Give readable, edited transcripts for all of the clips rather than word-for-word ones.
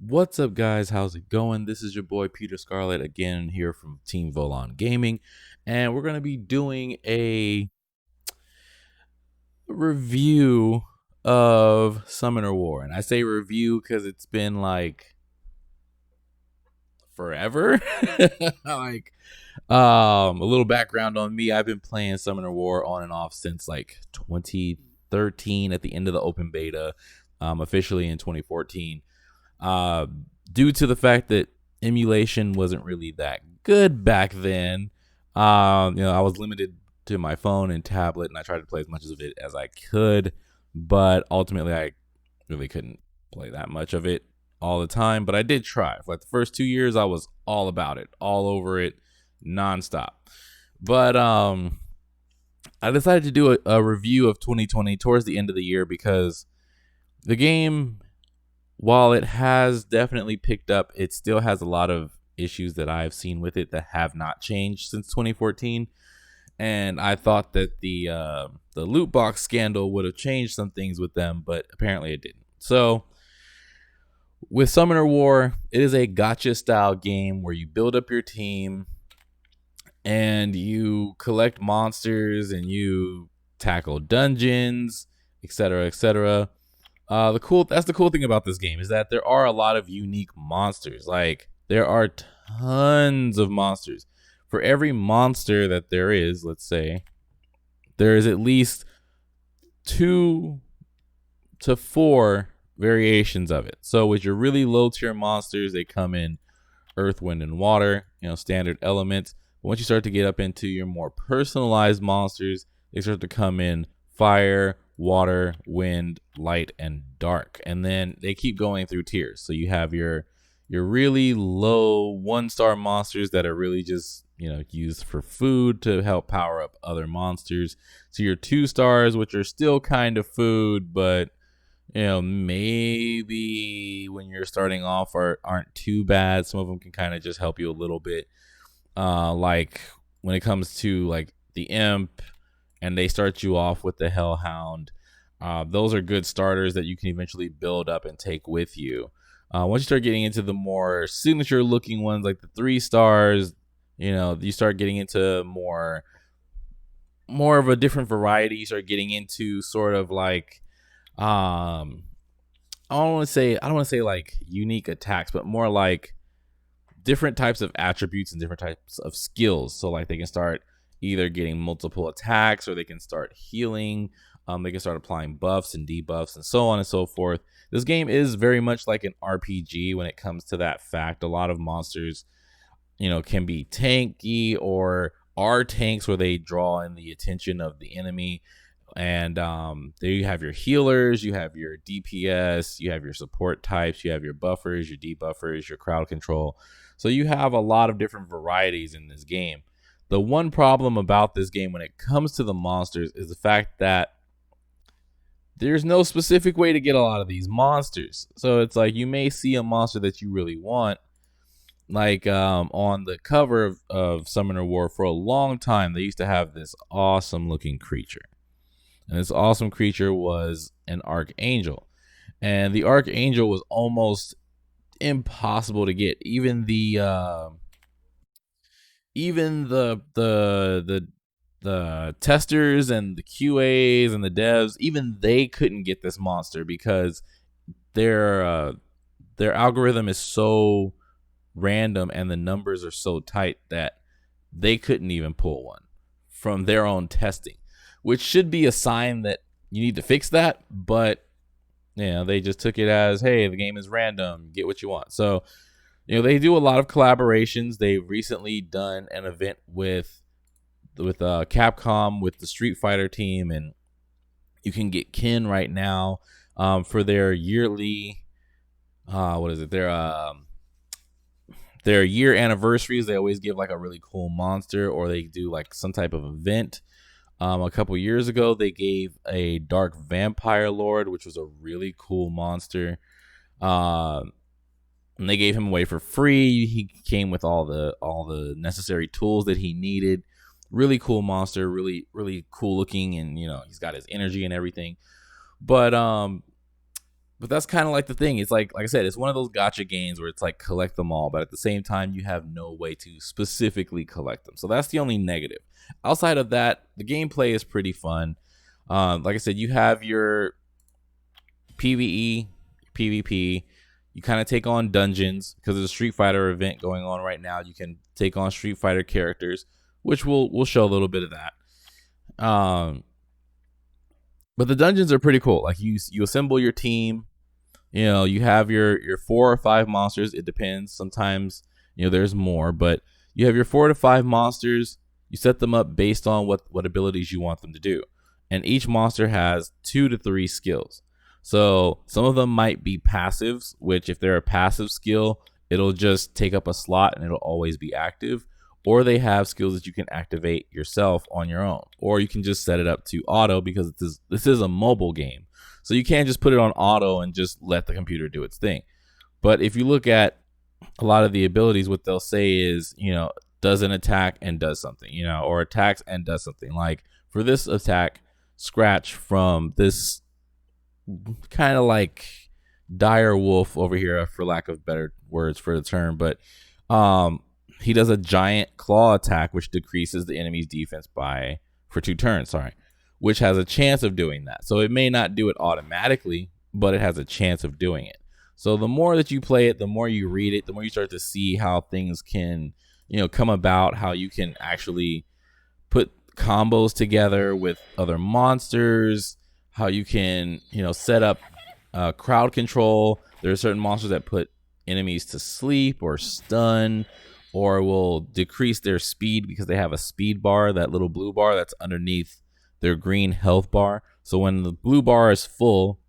What's up, guys? How's it going? This is your boy Peter Scarlett again here from Team Volon Gaming, and we're going to be doing a review of Summoner War. And I say review because it's been like forever. like, a little background on me: I've been playing Summoner War on and off since like 2013 at the end of the open beta, officially in 2014. uh, Due to the fact that emulation wasn't really that good back then. I was limited to my phone and tablet, and I tried to play as much of it as I could, but ultimately I really couldn't play that much of it all the time. But I did try. For like the first 2 years, I was all about it, all over it, nonstop. But I decided to do a review of 2020 towards the end of the year because the game, while it has definitely picked up, it still has a lot of issues that I've seen with it that have not changed since 2014. And I thought that the loot box scandal would have changed some things with them, but apparently it didn't. So with Summoner War, it is a gacha style game where you build up your team and you collect monsters and you tackle dungeons, etc., etc. That's the cool thing about this game, is that there are a lot of unique monsters. Like, there are tons of monsters. For every monster that there is, let's say, there is at least 2 to 4 variations of it. So with your really low tier monsters, they come in earth, wind, and water, standard elements. But once you start to get up into your more personalized monsters, they start to come in fire, water, wind, light, and dark. And then they keep going through tiers. So you have your really low 1-star monsters that are really just, used for food to help power up other monsters. So your 2 stars, which are still kind of food, but maybe when you're starting off aren't too bad. Some of them can kind of just help you a little bit. Like when it comes to like the imp, and they start you off with the Hellhound. Those are good starters that you can eventually build up and take with you. Once you start getting into the more signature looking ones, like the 3 stars, you start getting into more of a different variety. You start getting into sort of like, I don't want to say like unique attacks, but more like different types of attributes and different types of skills. So like they can start either getting multiple attacks, or they can start healing. They can start applying buffs and debuffs and so on and so forth. This game is very much like an RPG when it comes to that fact. A lot of monsters, can be tanky or are tanks where they draw in the attention of the enemy. And there you have your healers, you have your DPS, you have your support types, you have your buffers, your debuffers, your crowd control. So you have a lot of different varieties in this game. The one problem about this game when it comes to the monsters is the fact that there's no specific way to get a lot of these monsters. So it's like you may see a monster that you really want, like on the cover of Summoner War. For a long time, they used to have this awesome looking creature. And this awesome creature was an Archangel. And the Archangel was almost impossible to get. Even the testers and the QAs and the devs, even they couldn't get this monster because their algorithm is so random and the numbers are so tight that they couldn't even pull one from their own testing, which should be a sign that you need to fix that. But they just took it as, hey, the game is random, get what you want. So they do a lot of collaborations. They've recently done an event with Capcom with the Street Fighter team, and you can get Ken right now for their yearly their year anniversaries. They always give like a really cool monster, or they do like some type of event. A couple years ago, they gave a Dark Vampire Lord, which was a really cool monster. And they gave him away for free. He came with all the necessary tools that he needed. Really cool monster, really really cool looking, and he's got his energy and everything. But But that's kind of like the thing. It's like I said, it's one of those gotcha games where it's like collect them all, but at the same time, you have no way to specifically collect them. So that's the only negative. Outside of that, the gameplay is pretty fun. Like I said, you have your PvE, PvP. You kind of take on dungeons because there's a Street Fighter event going on right now. You can take on Street Fighter characters, which we'll show a little bit of that. But the dungeons are pretty cool. Like you assemble your team. You know, you have your 4 or 5 monsters. It depends. Sometimes, you know, there's more, but you have your 4 to 5 monsters. You set them up based on what abilities you want them to do. And each monster has 2 to 3 skills. So some of them might be passives, which if they're a passive skill, it'll just take up a slot and it'll always be active. Or they have skills that you can activate yourself on your own. Or you can just set it up to auto because this is a mobile game. So you can't just put it on auto and just let the computer do its thing. But if you look at a lot of the abilities, what they'll say is, you know, does an attack and does something, you know, or attacks and does something. Like for this attack, Scratch from this kind of like dire wolf over here, for lack of better words for the term, but he does a giant claw attack, which decreases the enemy's defense for 2 turns, which has a chance of doing that. So it may not do it automatically, but it has a chance of doing it. So the more that you play it, the more you read it, the more you start to see how things can, you know, come about, how you can actually put combos together with other monsters, how you can, you know, set up crowd control. There are certain monsters that put enemies to sleep or stun, or will decrease their speed because they have a speed bar, that little blue bar that's underneath their green health bar. So when the blue bar is full,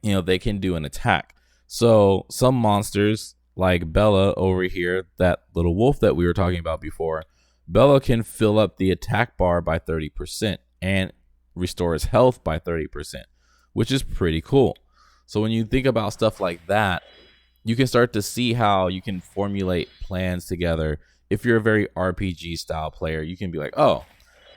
you know, they can do an attack. So some monsters like Bella over here, that little wolf that we were talking about before, Bella can fill up the attack bar by 30% and restores health by 30%, which is pretty cool. So when you think about stuff like that, you can start to see how you can formulate plans together. If you're a very RPG style player, you can be like, oh,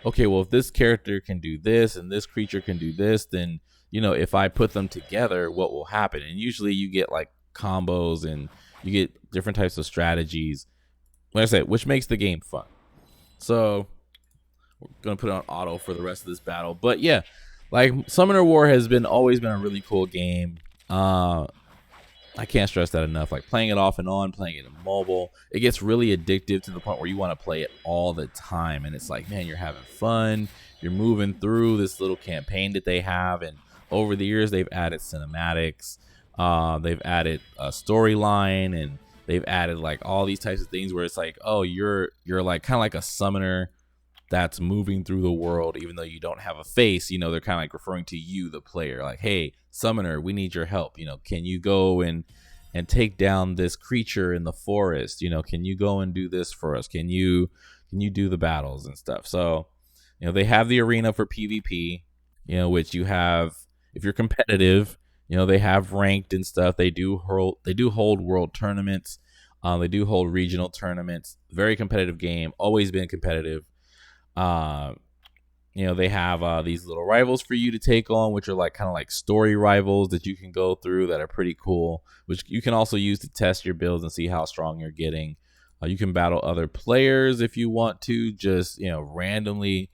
okay, well, if this character can do this and this creature can do this, then, you know, if I put them together, what will happen? And usually you get like combos and you get different types of strategies, like I said, which makes the game fun. So we're going to put it on auto for the rest of this battle. But yeah, like Summoner War has always been a really cool game. I can't stress that enough. Like playing it off and on, playing it in mobile, it gets really addictive to the point where you want to play it all the time. And it's like, man, you're having fun. You're moving through this little campaign that they have. And over the years, they've added cinematics. They've added a storyline, and they've added like all these types of things where it's like, oh, you're like kind of like a summoner that's moving through the world, even though you don't have a face. You know, they're kind of like referring to you, the player, like, hey, summoner, we need your help. You know, can you go and take down this creature in the forest? You know, can you go and do this for us? Can you do the battles and stuff? So, you know, they have the arena for PvP, you know, which you have if you're competitive. You know, they have ranked and stuff. They do hold world tournaments. They do hold regional tournaments. Very competitive game. Always been competitive. You know, they have these little rivals for you to take on, which are like kind of like story rivals that you can go through that are pretty cool, which you can also use to test your builds and see how strong you're getting. You can battle other players if you want to, just, you know, randomly.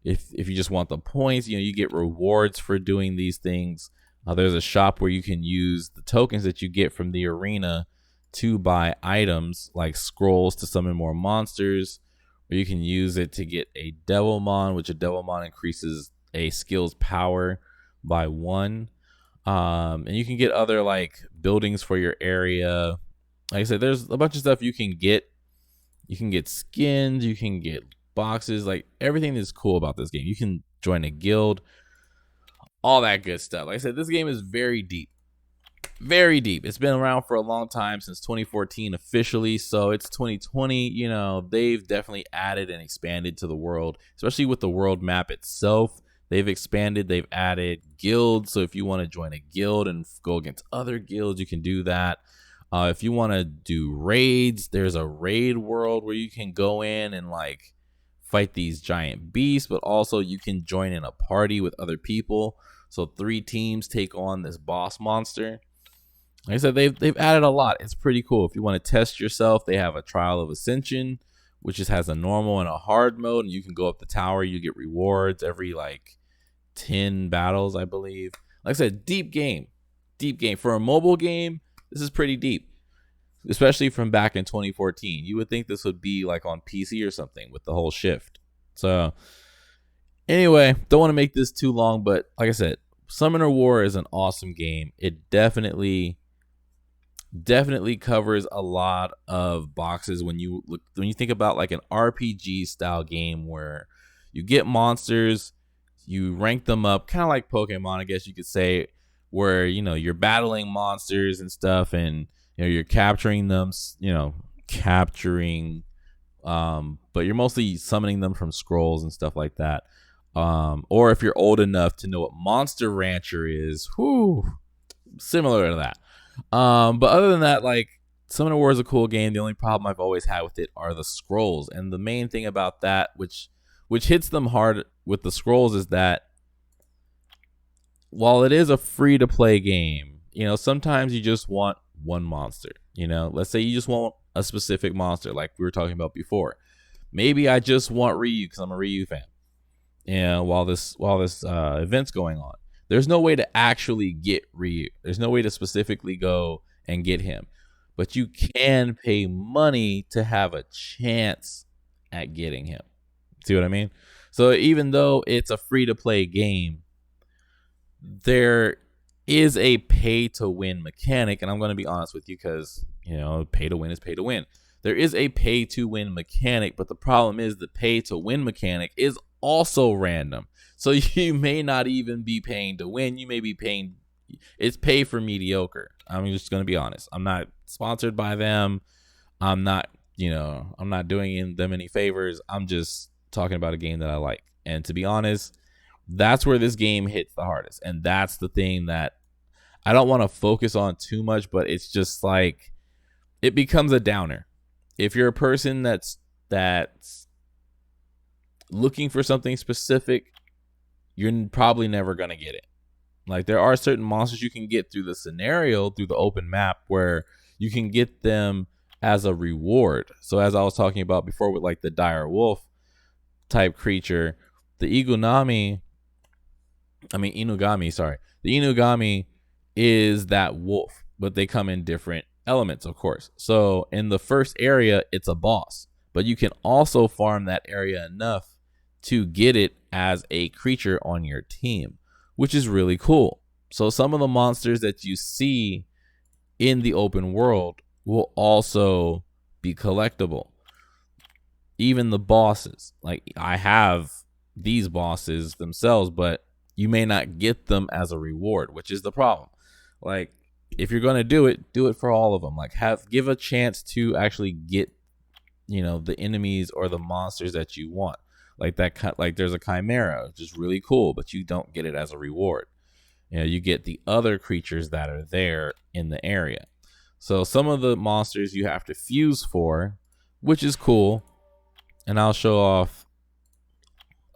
If you just want the points, you know, you get rewards for doing these things. There's a shop where you can use the tokens that you get from the arena to buy items like scrolls to summon more monsters, or you can use it to get a Devilmon, which a Devilmon increases a skill's power by 1. And you can get other like buildings for your area. Like I said, there's a bunch of stuff you can get. You can get skins, you can get boxes, like everything is cool about this game. You can join a guild, all that good stuff. Like I said, this game is very deep. Very deep. It's been around for a long time, since 2014 officially, so it's 2020. You know, they've definitely added and expanded to the world, especially with the world map itself. They've expanded, they've added guilds, so if you want to join a guild and go against other guilds, you can do that. If you want to do raids, there's a raid world where you can go in and like fight these giant beasts, but also you can join in a party with other people. So 3 teams take on this boss monster. Like I said, they've added a lot. It's pretty cool. If you want to test yourself, they have a Trial of Ascension, which just has a normal and a hard mode, and you can go up the tower. You get rewards every like 10 battles, I believe. Like I said, deep game. For a mobile game. This is pretty deep, especially from back in 2014. You would think this would be like on PC or something with the whole shift. So anyway, don't want to make this too long, but like I said, Summoner War is an awesome game. It definitely covers a lot of boxes when you think about like an RPG style game where you get monsters, you rank them up, kind of like Pokemon, I guess you could say, where you're battling monsters and stuff, and you're capturing them, but you're mostly summoning them from scrolls and stuff like that. Or if you're old enough to know what Monster Rancher is, similar to that. But other than that, like, Summoner War is a cool game. The only problem I've always had with it are the scrolls, and the main thing about that, which hits them hard with the scrolls, is that while it is a free to play game, sometimes you just want one monster. Let's say you just want a specific monster, like we were talking about before. Maybe I just want Ryu because I'm a Ryu fan. And while this event's going on, there's no way to actually get Ryu. There's no way to specifically go and get him. But you can pay money to have a chance at getting him. See what I mean? So even though it's a free-to-play game, there is a pay-to-win mechanic. And I'm going to be honest with you because, pay-to-win is pay-to-win. There is a pay-to-win mechanic, but the problem is the pay-to-win mechanic is also random. So you may not even be paying to win. You may be paying, it's pay for mediocre. I'm just going to be honest. I'm not sponsored by them. I'm not doing them any favors. I'm just talking about a game that I like. And to be honest, that's where this game hits the hardest. And that's the thing that I don't want to focus on too much, but it's just like, it becomes a downer. If you're a person that's looking for something specific, you're probably never going to get it. Like, there are certain monsters you can get through the scenario, through the open map, where you can get them as a reward. So as I was talking about before with like the dire wolf type creature, the Inugami, the Inugami is that wolf, but they come in different elements, of course. So in the first area, it's a boss, but you can also farm that area enough to get it as a creature on your team, which is really cool. So some of the monsters that you see in the open world will also be collectible. Even the bosses, like I have these bosses themselves, but you may not get them as a reward, which is the problem. Like, if you're going to do it for all of them. Like, give a chance to actually get, the enemies or the monsters that you want. Like that, like there's a Chimera, which is really cool, but you don't get it as a reward. You get the other creatures that are there in the area. So some of the monsters you have to fuse for, which is cool. And I'll show off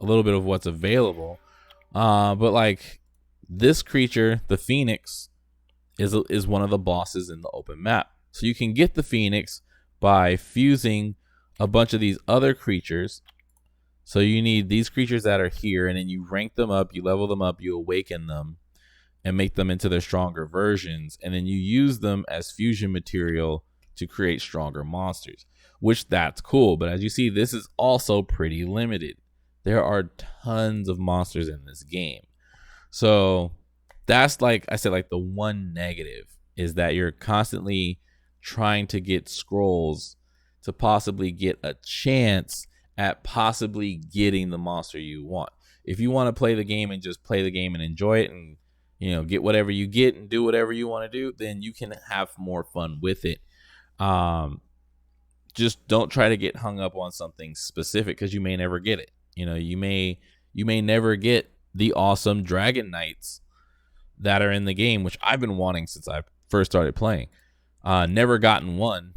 a little bit of what's available. But like this creature, the Phoenix, is one of the bosses in the open map. So you can get the Phoenix by fusing a bunch of these other creatures. So you need these creatures that are here, and then you rank them up, you level them up, you awaken them, and make them into their stronger versions. And then you use them as fusion material to create stronger monsters, which that's cool. But as you see, this is also pretty limited. There are tons of monsters in this game. So that's, like I said, like the one negative is that you're constantly trying to get scrolls to possibly get a chance at possibly getting the monster you want. If you want to play the game and just play the game and enjoy it and, get whatever you get and do whatever you want to do, then you can have more fun with it. Just don't try to get hung up on something specific because you may never get it. You may never get the awesome Dragon Knights that are in the game, which I've been wanting since I first started playing. Never gotten one,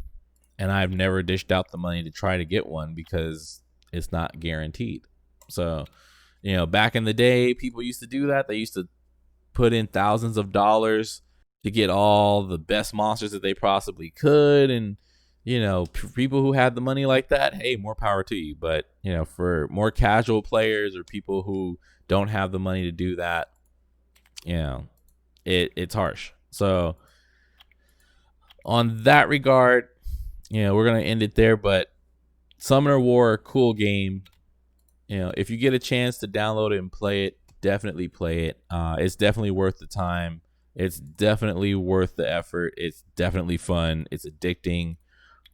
and I've never dished out the money to try to get one because it's not guaranteed. So, back in the day, people used to do that. They used to put in thousands of dollars to get all the best monsters that they possibly could. And, people who had the money like that, hey, more power to you. But, for more casual players or people who don't have the money to do that, it's harsh. So on that regard, we're going to end it there. But Summoner War, cool game. If you get a chance to download it and play it, definitely play it. It's definitely worth the time. It's definitely worth the effort. It's definitely fun. It's addicting.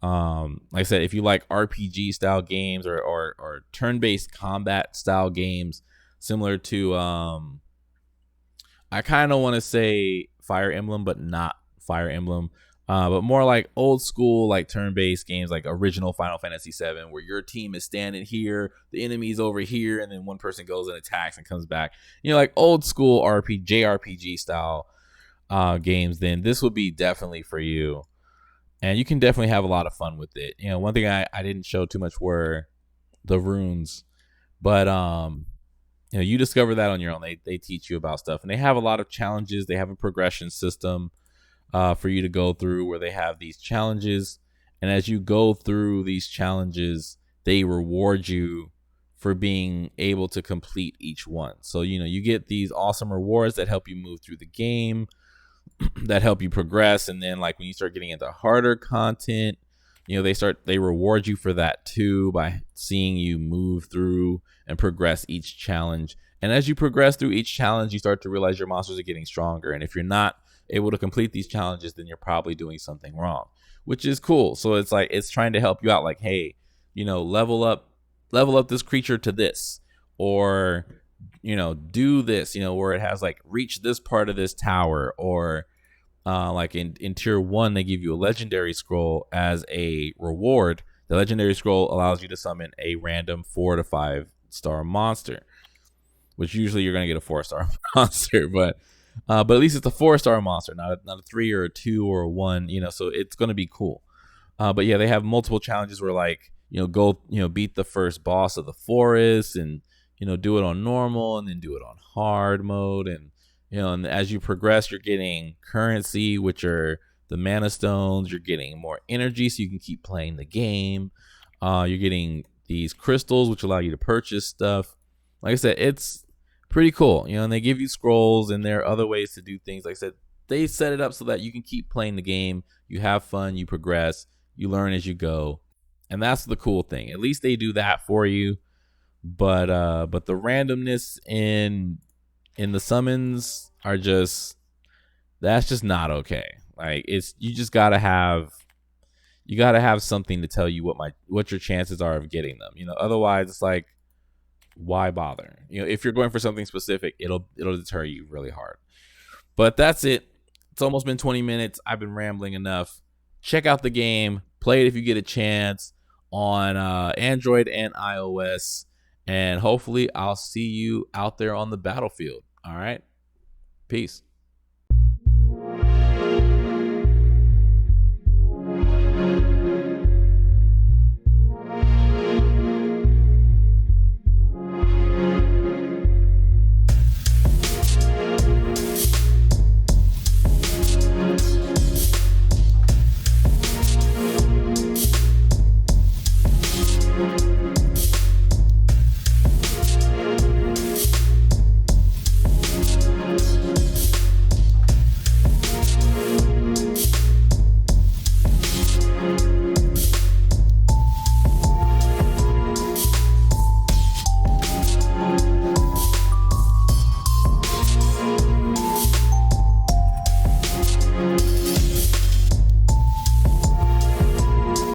Like I said, if you like RPG style games or turn-based combat style games, similar to I kind of want to say Fire Emblem, but not Fire Emblem. But more like old school, like turn-based games, like original Final Fantasy VII, where your team is standing here, the enemy's over here, and then one person goes and attacks and comes back. Like old school JRPG style games. Then this would be definitely for you, and you can definitely have a lot of fun with it. One thing I didn't show too much were the runes, but you discover that on your own. They teach you about stuff, and they have a lot of challenges. They have a progression system for you to go through, where they have these challenges, and as you go through these challenges, they reward you for being able to complete each one. So you get these awesome rewards that help you move through the game, that help you progress. And then like when you start getting into harder content, they reward you for that too, by seeing you move through and progress each challenge. And as you progress through each challenge, you start to realize your monsters are getting stronger, and if you're not able to complete these challenges, then you're probably doing something wrong, which is cool. So it's like it's trying to help you out, like, hey, level up this creature to this, or do this, where it has like reach this part of this tower, or like in tier 1 they give you a legendary scroll as a reward. The legendary scroll allows you to summon a random 4 to 5 star monster, which usually you're going to get a 4-star monster, but at least it's a 4-star monster, not a 3 or a 2 or a 1, so it's going to be cool. But yeah, they have multiple challenges where like, go, beat the first boss of the forest, and, do it on normal, and then do it on hard mode. And, and as you progress, you're getting currency, which are the mana stones. You're getting more energy so you can keep playing the game. You're getting these crystals, which allow you to purchase stuff. Like I said, it's pretty cool, and they give you scrolls, and there are other ways to do things. Like I said, they set it up so that you can keep playing the game. You have fun, you progress, you learn as you go, and that's the cool thing. At least they do that for you. But the randomness in the summons are that's just not okay. Like you gotta have something to tell you what your chances are of getting them. Otherwise it's like, why bother? If you're going for something specific, it'll deter you really hard. But that's it. It's almost been 20 minutes. I've been rambling enough. Check out the game. Play it if you get a chance on Android and iOS. And hopefully I'll see you out there on the battlefield. All right. Peace.